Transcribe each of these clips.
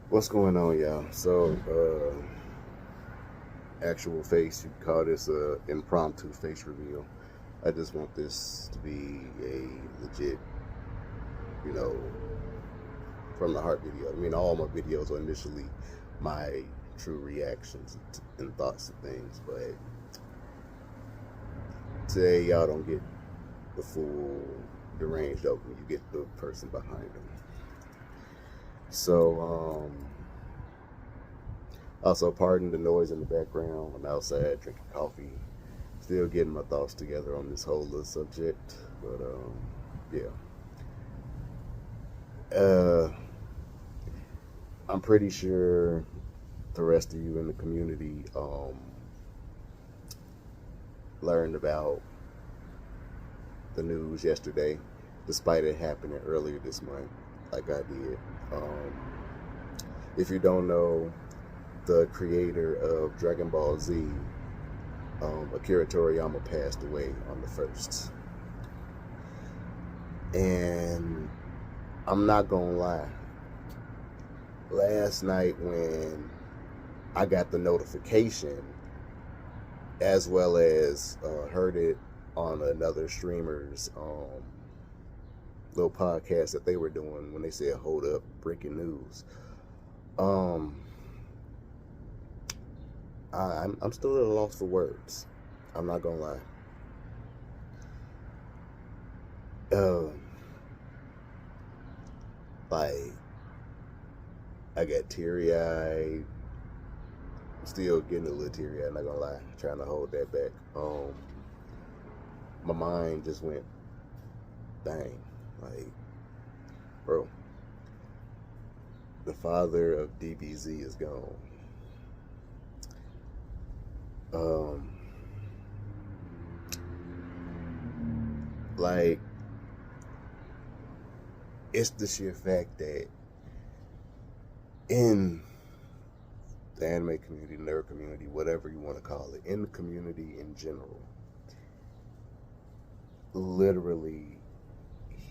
What's going on, y'all? So, actual face, you could call this a impromptu face reveal. I just want this to be a legit, you know, from the heart video. I mean, all my videos are initially my true reactions and thoughts to things, but today y'all don't get the full deranged open. You get the person behind them. So, also, pardon the noise in the background. I'm outside drinking coffee, still getting my thoughts together on this whole little subject. But yeah, uh, I'm pretty sure the rest of you in the community learned about the news yesterday, despite it happening earlier this month, like I did. Um, if you don't know, the creator of Dragon Ball Z, Akira Toriyama, passed away on the 1st. And I'm not gonna lie, last night when I got the notification, as well as heard it on another streamer's little podcast that they were doing when they said, hold up, breaking news. Um, I'm still at a loss for words. I'm not gonna lie. Uh, like, I got teary eyed. Still getting a little teary eyed, not gonna lie. Trying to hold that back. My mind just went bang. Like, bro, the father of DBZ is gone. Um, like, it's the sheer fact that in the anime community, nerd community, whatever you want to call it, in the community in general, literally,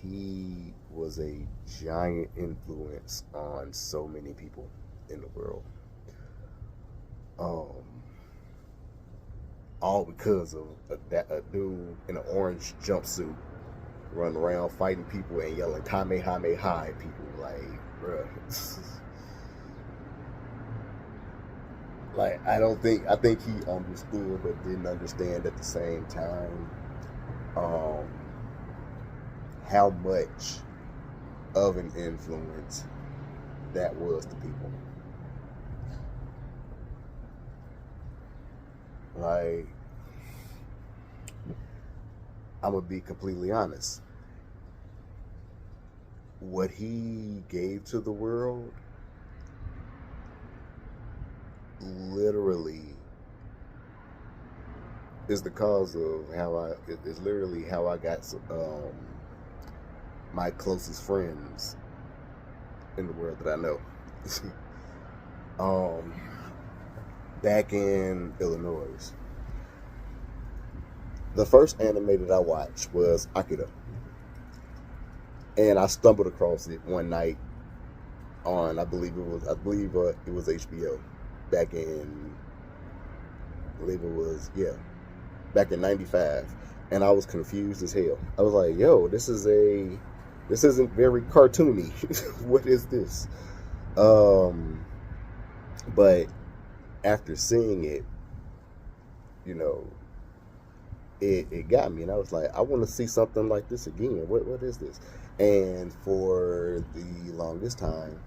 he was a giant influence on so many people in the world. Um, all because of a dude in an orange jumpsuit running around fighting people and yelling Kamehameha at people. Like, bruh. Like, I think he understood but didn't understand at the same time um, how much of an influence that was to people. Like, I'm gonna be completely honest. What he gave to the world literally is the cause of how is literally how I got my closest friends in the world that I know. um, Back in Illinois, the first anime that I watched was Akira, and I stumbled across it one night on I believe it was HBO back in I believe it was yeah back in '95, and I was confused as hell. I was like, "Yo, this isn't very cartoony. What is this?" Um, but after seeing it, you know, it got me, and I was like, I want to see something like this again. What is this? And for the longest time,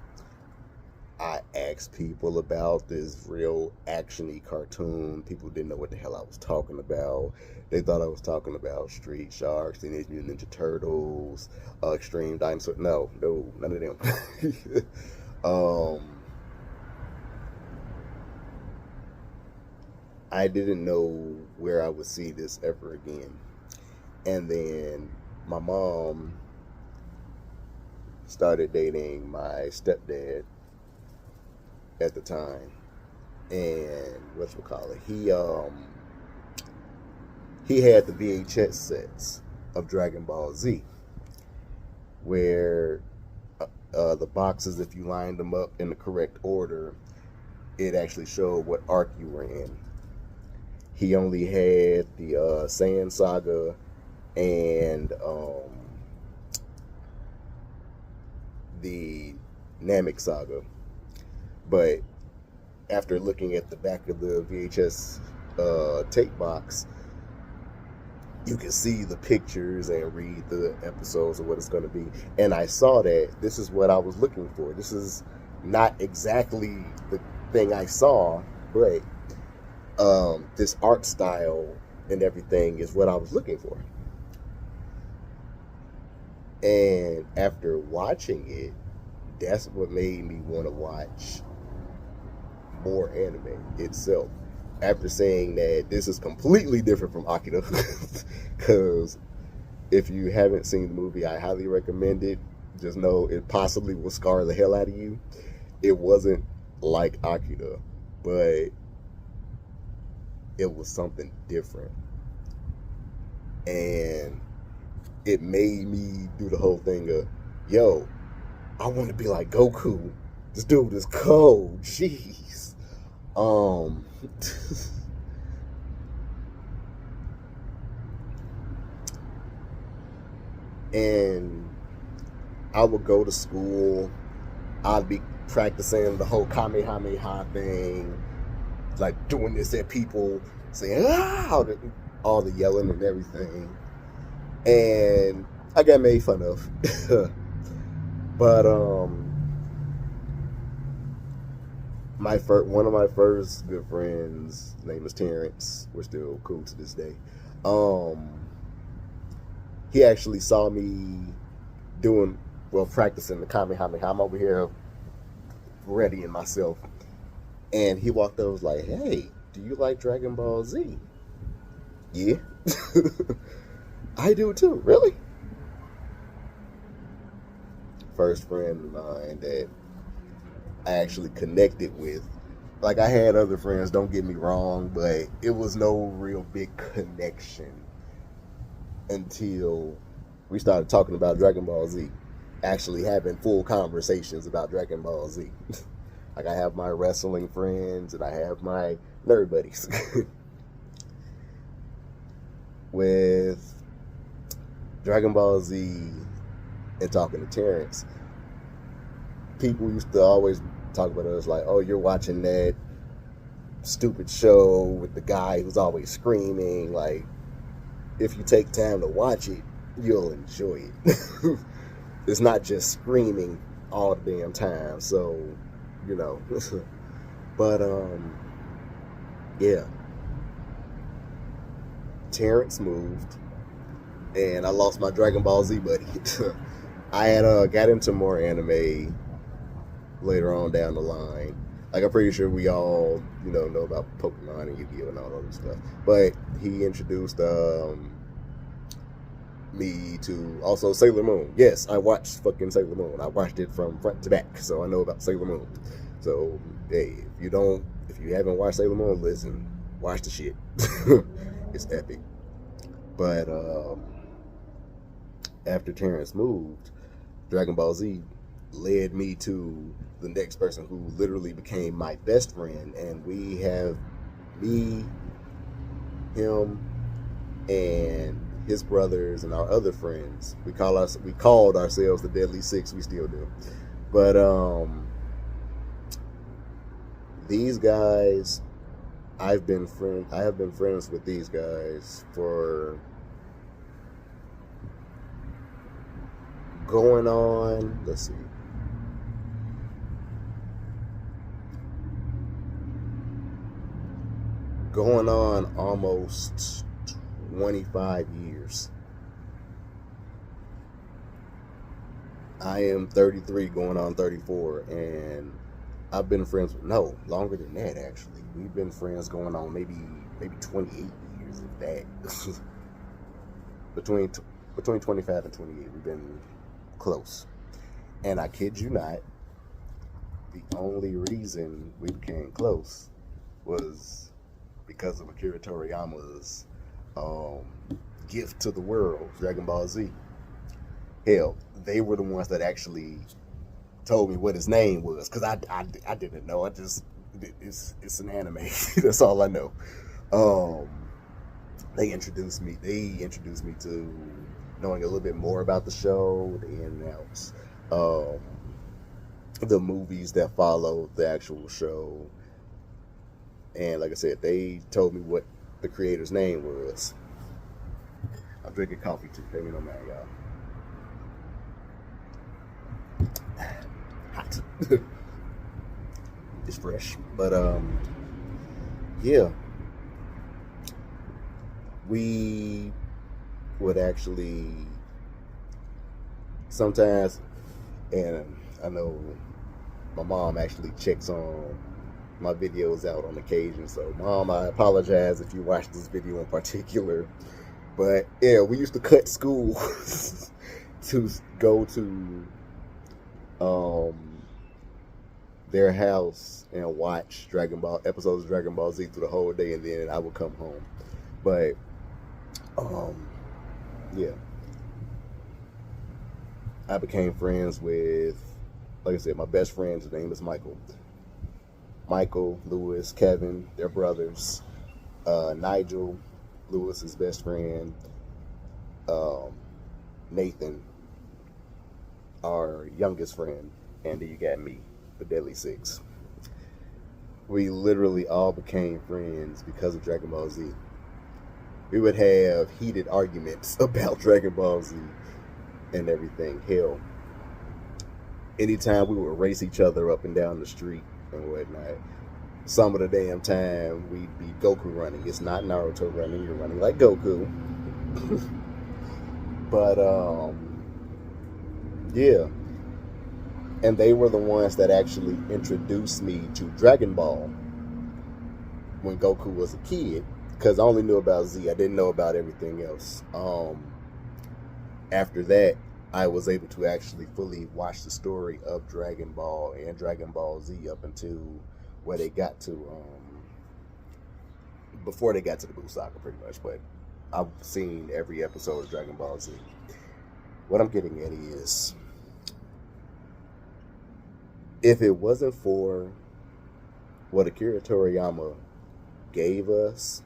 I asked people about this real actiony cartoon. People didn't know what the hell I was talking about. They thought I was talking about Street Sharks, Teenage Mutant Ninja Turtles, Extreme Dinosaur. No, none of them. um, I didn't know where I would see this ever again. And then my mom started dating my stepdad at the time, and whatchamacallit, he had the VHS sets of Dragon Ball Z, where the boxes, if you lined them up in the correct order, it actually showed what arc you were in. He only had the Saiyan Saga and the Namek Saga. But after looking at the back of the VHS tape box, you can see the pictures and read the episodes of what it's going to be. And I saw that this is what I was looking for. This is not exactly the thing I saw, but this art style and everything is what I was looking for. And after watching it, that's what made me want to watch more anime itself. After saying that this is completely different from Akira, because if you haven't seen the movie, I highly recommend it. Just know it possibly will scar the hell out of you. It wasn't like Akira, but it was something different. And it made me do the whole thing of, yo, I want to be like Goku. This dude is cold. Jeez. And I would go to school. I'd be practicing the whole Kamehameha thing, like doing this at people, saying, ah, all the yelling and everything. And I got made fun of. But one of my first good friends, his name is Terrence. We're still cool to this day. He actually saw me practicing the Kamehameha. I'm over here readying myself. And he walked over and was like, hey, do you like Dragon Ball Z? Yeah. I do too. Really? First friend of mine that I actually connected with. Like, I had other friends, don't get me wrong, but it was no real big connection until we started talking about Dragon Ball Z. Actually having full conversations about Dragon Ball Z. Like, I have my wrestling friends and I have my nerd buddies. With Dragon Ball Z and talking to Terrence, people used to always talk about us like, oh, you're watching that stupid show with the guy who's always screaming. Like, if you take time to watch it, you'll enjoy it. It's not just screaming all the damn time. So, you know. But, yeah. Terrence moved, and I lost my Dragon Ball Z buddy. I had got into more anime later on down the line. Like, I'm pretty sure we all, know about Pokemon and Yu-Gi-Oh! And all that other stuff. But he introduced me to also Sailor Moon. Yes, I watched fucking Sailor Moon. I watched it from front to back, so I know about Sailor Moon. So, hey, if you haven't watched Sailor Moon, listen, watch the shit. It's epic. But after Terrence moved, Dragon Ball Z led me to the next person who literally became my best friend, and we have me, him, and his brothers and our other friends. We called ourselves the Deadly Six. We still do. But these guys, I have been friends with these guys for going on, let's see, going on almost 25 years. I am 33 going on 34, and I've been friends with, no, longer than that actually. We've been friends going on maybe 28 years, if that. between 25 and 28, we've been close. And I kid you not, the only reason we became close was because of Akira Toriyama's gift to the world, Dragon Ball Z. Hell, they were the ones that actually told me what his name was, because I didn't know. It's an anime. That's all I know. Um, they introduced me to knowing a little bit more about the show, the in and outs, the movies that follow the actual show, and like I said, they told me what the creator's name was. I'm drinking coffee too. Let me know, man, y'all. Hot. It's fresh, but yeah, we would actually sometimes, and I know my mom actually checks on my videos out on occasion. So, Mom, I apologize if you watched this video in particular. But yeah, we used to cut school to go to their house and watch episodes of Dragon Ball Z through the whole day, and then I would come home. But yeah, I became friends with, like I said, my best friend. His name is Michael. Michael, Lewis, Kevin, they're brothers. Nigel, Lewis's best friend. Nathan, our youngest friend. And then you got me, the Deadly Six. We literally all became friends because of Dragon Ball Z. We would have heated arguments about Dragon Ball Z and everything. Hell, anytime we would race each other up and down the street and whatnot, some of the damn time we'd be Goku running. It's not Naruto running, you're running like Goku. But yeah, and they were the ones that actually introduced me to Dragon Ball when Goku was a kid, because I only knew about Z. I didn't know about everything else. After that, I was able to actually fully watch the story of Dragon Ball and Dragon Ball Z up until where they got to, before they got to the Buu Saga, pretty much. But I've seen every episode of Dragon Ball Z. What I'm getting at is, if it wasn't for what Akira Toriyama gave us,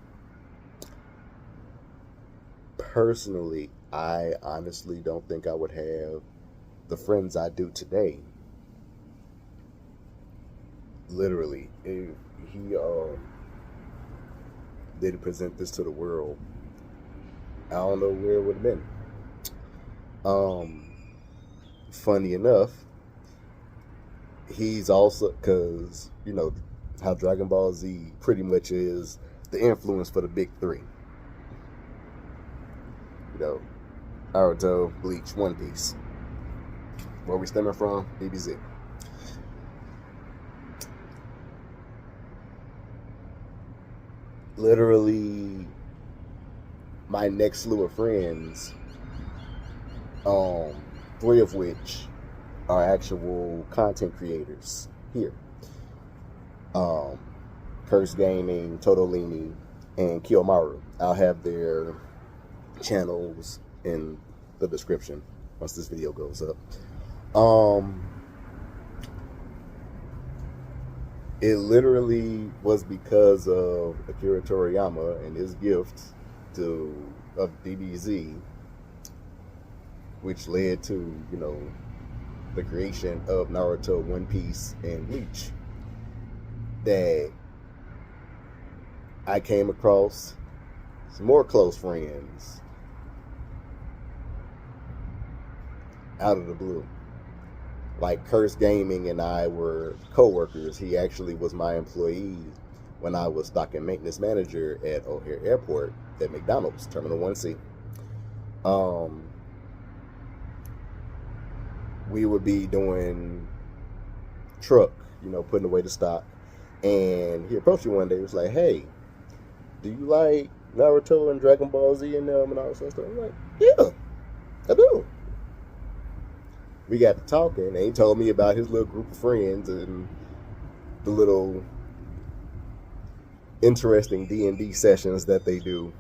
personally, I honestly don't think I would have the friends I do today. Literally, if he didn't present this to the world, I don't know where it would have been. Funny enough, he's also, because you know how Dragon Ball Z pretty much is the influence for the big three. You know, Naruto, Bleach, One Piece. Where we stemming from? DBZ. Literally, my next slew of friends, 3 of which are actual content creators here. Curse Gaming, Totolini, and Kiyomaru. I'll have their channels in the description once this video goes up. It literally was because of Akira Toriyama and his gift of DBZ, which led to, you know, the creation of Naruto, One Piece, and Bleach, that I came across some more close friends out of the blue. Like Curse Gaming and I were co-workers. He actually was my employee when I was stock and maintenance manager at O'Hare Airport at McDonald's, Terminal 1C. We would be doing truck, you know, putting away the stock. And he approached me one day. He was like, "Hey, do you like Naruto and Dragon Ball Z and all that stuff?" I'm like, "Yeah, I do." We got to talking, and he told me about his little group of friends and the little interesting D&D sessions that they do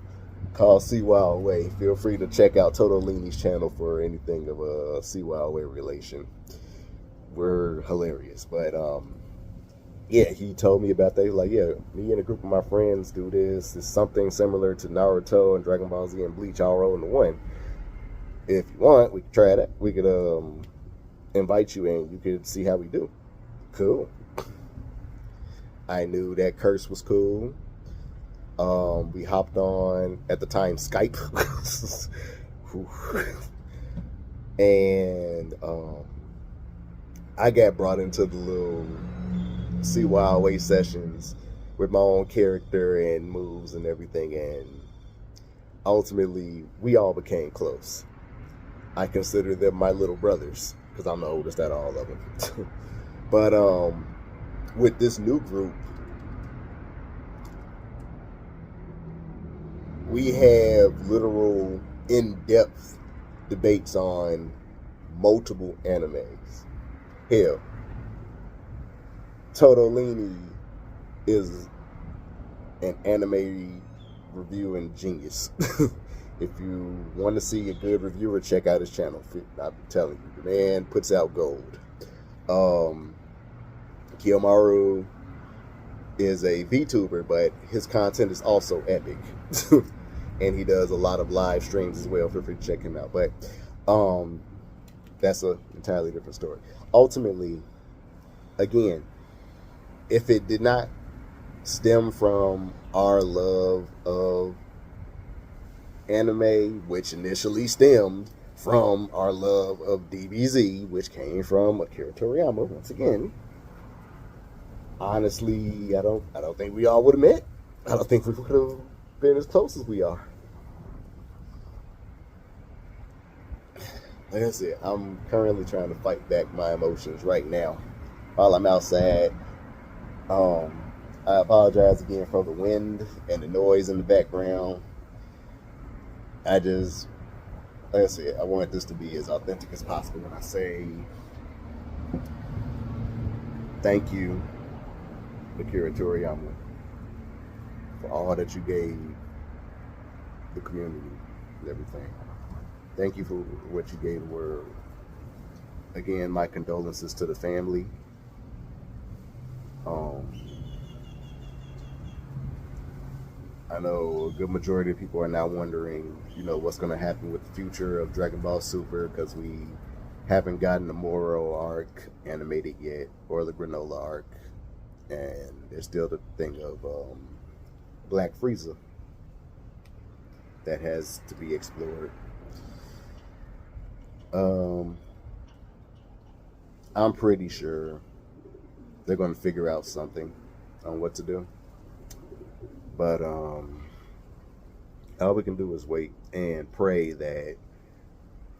called Sea Wild Way. Feel free to check out Totolini's channel for anything of a Sea Wild Way relation. were hilarious. But yeah, he told me about that. He was like, yeah, me and a group of my friends do this. It's something similar to Naruto and Dragon Ball Z and Bleach all rolled into one. If you want, we could try that. We could invite you and you could see how we do. Cool. I knew that Curse was cool. We hopped on at the time Skype. And I got brought into the little CYOA sessions with my own character and moves and everything, and ultimately we all became close. I consider them my little brothers because I'm the oldest out of all of them. But with this new group, we have literal in-depth debates on multiple animes. Hell, Totolini is an anime reviewing genius. If you want to see a good reviewer, check out his channel. I'm telling you, the man puts out gold. Kiyomaru is a VTuber, but his content is also epic. And he does a lot of live streams as well. Feel free to check him out. But that's an entirely different story. Ultimately, again, if it did not stem from our love of anime, which initially stemmed from our love of DBZ, which came from Akira Toriyama, once again, honestly, I don't think we all would have met. I don't think we would have been as close as we are. Like I said, I'm currently trying to fight back my emotions right now while I'm outside. I apologize again for the wind and the noise in the background. Like I said, I want this to be as authentic as possible when I say thank you, Akira Toriyama, for all that you gave the community and everything. Thank you for what you gave the world. Again, my condolences to the family. I know a good majority of people are now wondering, what's going to happen with the future of Dragon Ball Super, because we haven't gotten the Moro arc animated yet, or the Granola arc, and there's still the thing of Black Frieza that has to be explored. I'm pretty sure they're going to figure out something on what to do. But all we can do is wait and pray that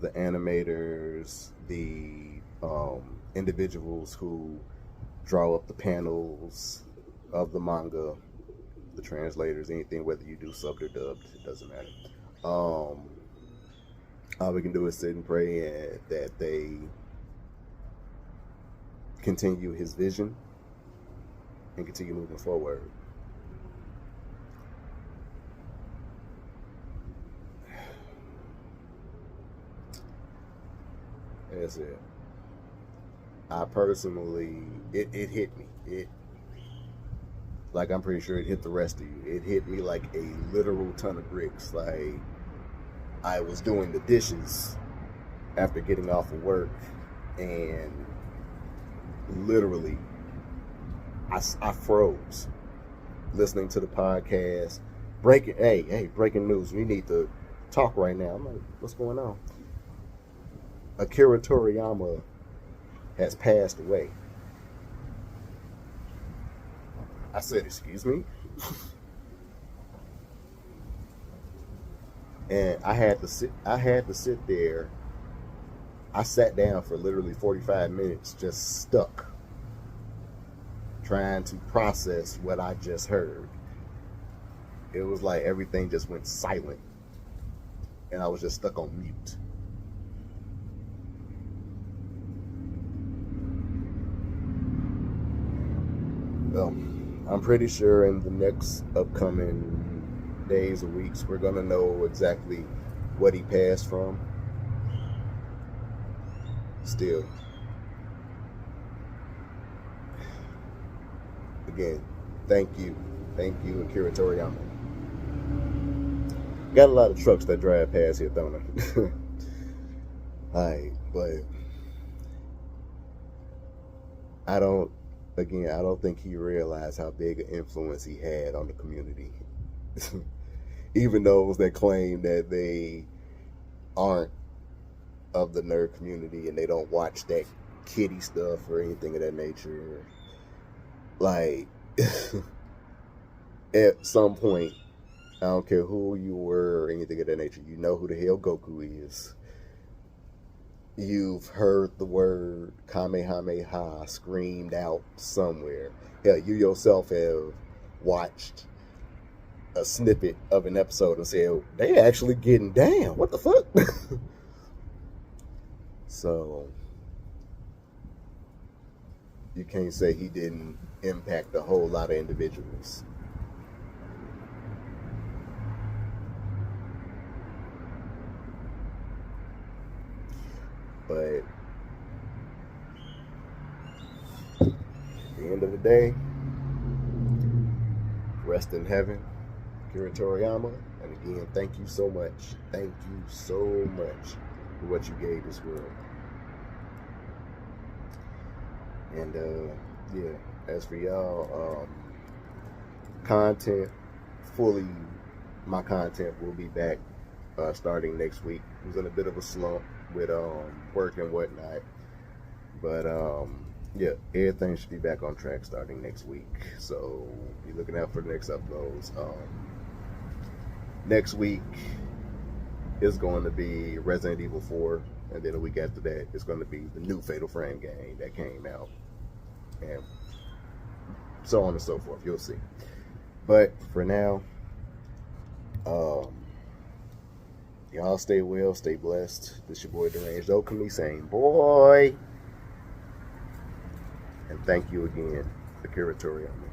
the animators, the individuals who draw up the panels of the manga, the translators, anything, whether you do subbed or dubbed, it doesn't matter. All we can do is sit and pray that they continue his vision and continue moving forward. That's it. I personally, it hit me. I'm pretty sure it hit the rest of you. It hit me like a literal ton of bricks. Like, I was doing the dishes after getting off of work, and literally, I froze listening to the podcast. Breaking news. We need to talk right now. I'm like, what's going on? Akira Toriyama has passed away. I said, excuse me? And I had to sit there. I sat down for literally 45 minutes, just stuck, trying to process what I just heard. It was like everything just went silent, and I was just stuck on mute. I'm pretty sure in the next upcoming days or weeks, we're going to know exactly what he passed from. Still, again, thank you, Akira Toriyama. Got a lot of trucks that drive past here, don't I? Alright, but I don't think he realized how big an influence he had on the community. Even those that claim that they aren't of the nerd community and they don't watch that kiddie stuff or anything of that nature. Like, at some point, I don't care who you were or anything of that nature, you know who the hell Goku is. You've heard the word Kamehameha screamed out somewhere. Hell, you yourself have watched a snippet of an episode and said, they actually getting down. What the fuck? So, you can't say he didn't impact a whole lot of individuals. But at the end of the day, rest in heaven, Akira Toriyama. And again, thank you so much. Thank you so much for what you gave this world. And yeah, as for y'all, my content will be back starting next week. I was in a bit of a slump with work and whatnot, but yeah, everything should be back on track starting next week. So be looking out for the next uploads. Next week is going to be Resident Evil 4, and then a week after that it's going to be the new Fatal Frame game that came out, and so on and so forth. You'll see. But for now, y'all stay well, stay blessed. This your boy Deranged Okami saying boy. And thank you again, Akira Toriyama.